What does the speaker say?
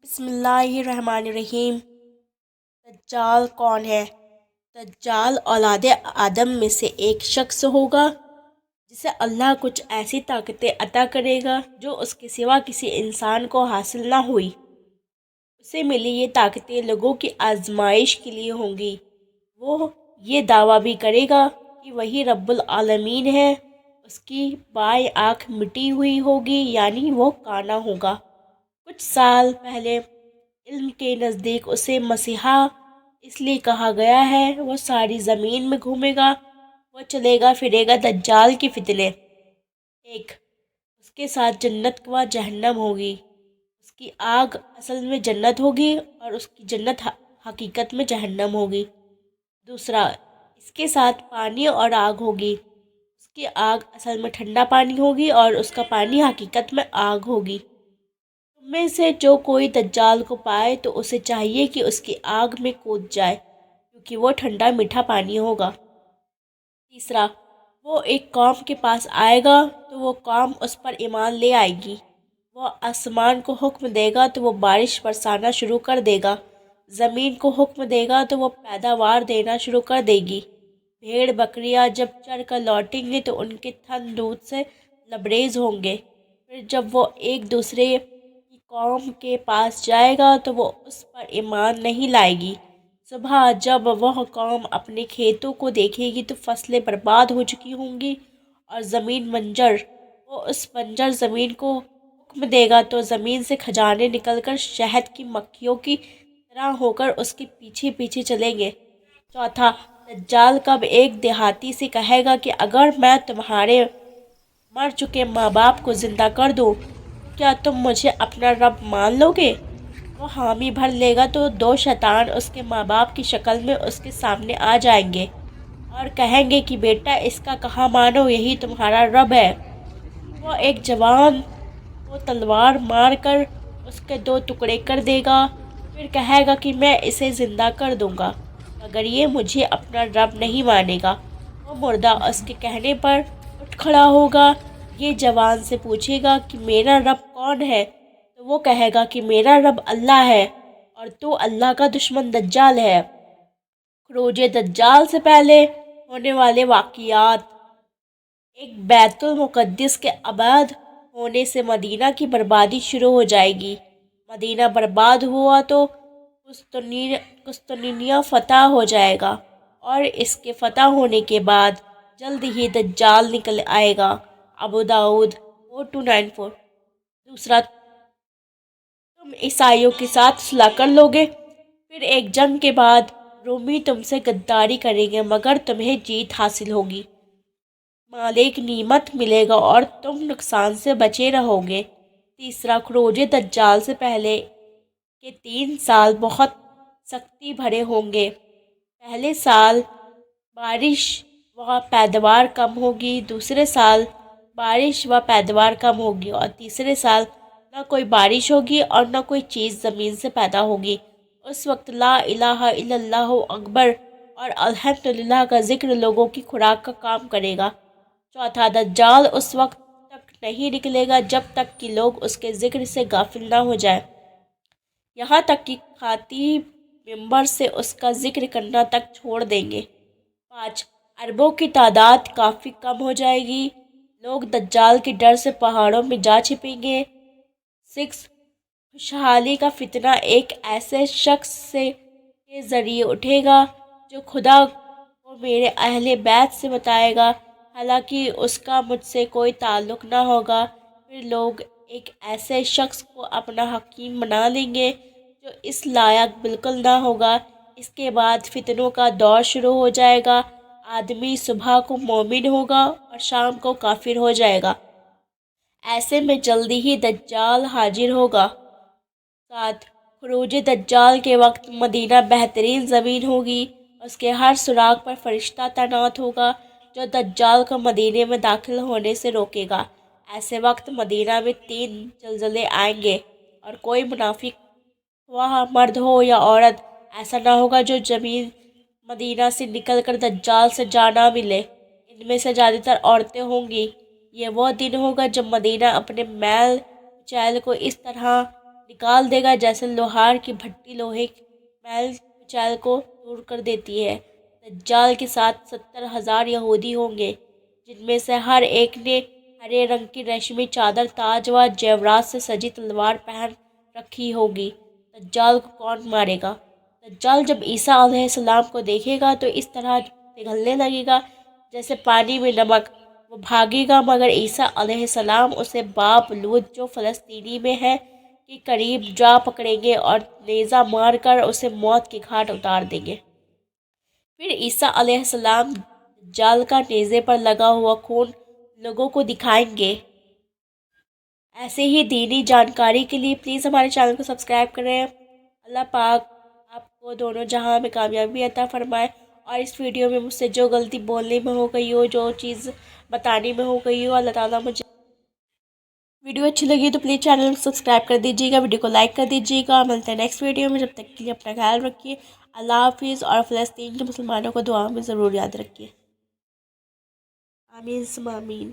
بسم اللہ الرحمن الرحیم۔ دجال کون ہے؟ دجال اولاد آدم میں سے ایک شخص ہوگا جسے اللہ کچھ ایسی طاقتیں عطا کرے گا جو اس کے سوا کسی انسان کو حاصل نہ ہوئی۔ اسے ملی یہ طاقتیں لوگوں کی آزمائش کے لیے ہوں گی۔ وہ یہ دعویٰ بھی کرے گا کہ وہی رب العالمین ہے۔ اس کی بائیں آنکھ مٹی ہوئی ہوگی، یعنی وہ کانا ہوگا۔ کچھ سال پہلے علم کے نزدیک اسے مسیحا اس لیے کہا گیا ہے۔ وہ ساری زمین میں گھومے گا، وہ چلے گا پھرے گا دجال کی فتنے۔ ایک، اس کے ساتھ جنت و جہنم ہوگی۔ اس کی آگ اصل میں جنت ہوگی اور اس کی جنت حقیقت میں جہنم ہوگی۔ دوسرا، اس کے ساتھ پانی اور آگ ہوگی۔ اس کی آگ اصل میں ٹھنڈا پانی ہوگی اور اس کا پانی حقیقت میں آگ ہوگی۔ تم میں سے جو کوئی دجال کو پائے تو اسے چاہیے کہ اس کی آگ میں کود جائے، کیونکہ وہ ٹھنڈا میٹھا پانی ہوگا۔ تیسرا، وہ ایک قوم کے پاس آئے گا تو وہ قوم اس پر ایمان لے آئے گی۔ وہ آسمان کو حکم دے گا تو وہ بارش برسانا شروع کر دے گا۔ زمین کو حکم دے گا تو وہ پیداوار دینا شروع کر دے گی۔ بھیڑ بکریاں جب چر کر لوٹیں گے تو ان کے تھن دودھ سے لبریز ہوں گے۔ پھر جب وہ ایک دوسرے کی قوم کے پاس جائے گا تو وہ اس پر ایمان نہیں لائے گی۔ صبح جب وہ قوم اپنے کھیتوں کو دیکھے گی تو فصلیں برباد ہو چکی ہوں گی اور زمین بنجر۔ وہ اس بنجر زمین کو حکم دے گا تو زمین سے کھجانے نکل کر شہد کی مکھیوں کی طرح ہو کر اس کے پیچھے پیچھے چلیں گے۔ چوتھا، دجال کب ایک دیہاتی سے کہے گا کہ اگر میں تمہارے مر چکے ماں باپ کو زندہ کر دوں تو کیا تم مجھے اپنا رب مان لو گے؟ وہ حامی بھر لے گا تو دو شیطان اس کے ماں باپ کی شکل میں اس کے سامنے آ جائیں گے اور کہیں گے کہ بیٹا اس کا کہا مانو، یہی تمہارا رب ہے۔ وہ ایک جوان کو تلوار مار کر اس کے دو ٹکڑے کر دے گا، پھر کہے گا کہ میں اسے زندہ کر دوں گا مگر یہ مجھے اپنا رب نہیں مانے گا۔ وہ مردہ اس کے کہنے پر اٹھ کھڑا ہوگا۔ یہ جوان سے پوچھے گا کہ میرا رب کون ہے؟ تو وہ کہے گا کہ میرا رب اللہ ہے اور تو اللہ کا دشمن دجال ہے۔ خروج دجال سے پہلے ہونے والے واقعات۔ ایک، بیت المقدس کے آباد ہونے سے مدینہ کی بربادی شروع ہو جائے گی۔ مدینہ برباد ہوا تو قسطنطنیہ فتح ہو جائے گا اور اس کے فتح ہونے کے بعد جلد ہی دجال نکل آئے گا۔ ابو داؤد 4294۔ دوسرا، تم عیسائیوں کے ساتھ صلح کر لو گے، پھر ایک جنگ کے بعد رومی تم سے غداری کریں گے مگر تمہیں جیت حاصل ہوگی، مال غنیمت ملے گا اور تم نقصان سے بچے رہو گے۔ تیسرا، خروج دجال سے پہلے کے 3 سال بہت سختی بھرے ہوں گے۔ پہلے سال بارش و پیداوار کم ہوگی، دوسرے سال بارش و پیداوار کم ہوگی اور تیسرے سال نہ کوئی بارش ہوگی اور نہ کوئی چیز زمین سے پیدا ہوگی۔ اس وقت لا الہ الا اللہ اکبر اور الحمدللہ کا ذکر لوگوں کی خوراک کا کام کرے گا۔ چوتھا، دجال اس وقت تک نہیں نکلے گا جب تک کہ لوگ اس کے ذکر سے غافل نہ ہو جائیں، یہاں تک کہ خطیب منبر سے اس کا ذکر کرنا تک چھوڑ دیں گے۔ 5، عربوں کی تعداد کافی کم ہو جائے گی، لوگ دجال کے ڈر سے پہاڑوں میں جا چھپیں گے۔ 6، خوشحالی کا فتنہ ایک ایسے شخص کے ذریعے اٹھے گا جو خدا کو میرے اہل بیت سے بتائے گا، حالانکہ اس کا مجھ سے کوئی تعلق نہ ہوگا۔ پھر لوگ ایک ایسے شخص کو اپنا حکیم بنا لیں گے جو اس لائق بالکل نہ ہوگا۔ اس کے بعد فتنوں کا دور شروع ہو جائے گا۔ آدمی صبح کو مومن ہوگا اور شام کو کافر ہو جائے گا۔ ایسے میں جلدی ہی دجال حاضر ہوگا۔ 7، خروج دجال کے وقت مدینہ بہترین زمین ہوگی، اس کے ہر سراغ پر فرشتہ تعینات ہوگا جو دجال کو مدینے میں داخل ہونے سے روکے گا۔ ایسے وقت مدینہ میں 3 زلزلے آئیں گے اور کوئی منافق خواہ مرد ہو یا عورت ایسا نہ ہوگا جو زمین مدینہ سے نکل کر دجال سے جا نہ ملے۔ ان میں سے زیادہ تر عورتیں ہوں گی۔ یہ وہ دن ہوگا جب مدینہ اپنے میل کچیل کو اس طرح نکال دے گا، جیسے لوہار کی بھٹی لوہے میل کچیل کو دور کر دیتی ہے۔ دجال کے ساتھ 70,000 یہودی ہوں گے، جن میں سے ہر ایک نے ہرے رنگ کی ریشمی چادر، تاج و زیورات سے سجی تلوار پہن رکھی ہوگی۔ دجال کو کون مارے گا؟ دجال جب عیسیٰ علیہ السلام کو دیکھے گا تو اس طرح پگھلنے لگے گا جیسے پانی میں نمک۔ وہ بھاگے گا مگر عیسیٰ علیہ السلام اسے باپ لود جو فلسطینی میں ہے کے قریب جا پکڑیں گے اور نیزہ مار کر اسے موت کے گھاٹ اتار دیں گے۔ پھر عیسیٰ علیہ السلام دجال کا نیزے پر لگا ہوا خون لوگوں کو دکھائیں گے۔ ایسے ہی دینی جانکاری کے لیے پلیز ہمارے چینل کو سبسکرائب کریں۔ اللہ پاک آپ کو دونوں جہاں میں کامیابی عطا فرمائے، اور اس ویڈیو میں مجھ سے جو غلطی بولنے میں ہو گئی ہو، جو چیز بتانے میں ہو گئی ہو، اللہ تعالیٰ مجھے ویڈیو اچھی لگی تو پلیز چینل کو سبسکرائب کر دیجیے گا، ویڈیو کو لائک کر دیجیے گا۔ ملتے ہیں نیکسٹ ویڈیو میں، جب تک کے لیے اپنا خیال رکھیے۔ اللہ حافظ، اور فلسطین کے مسلمانوں کو دعا میں ضرور یاد رکھیے۔ آمین ثم آمین۔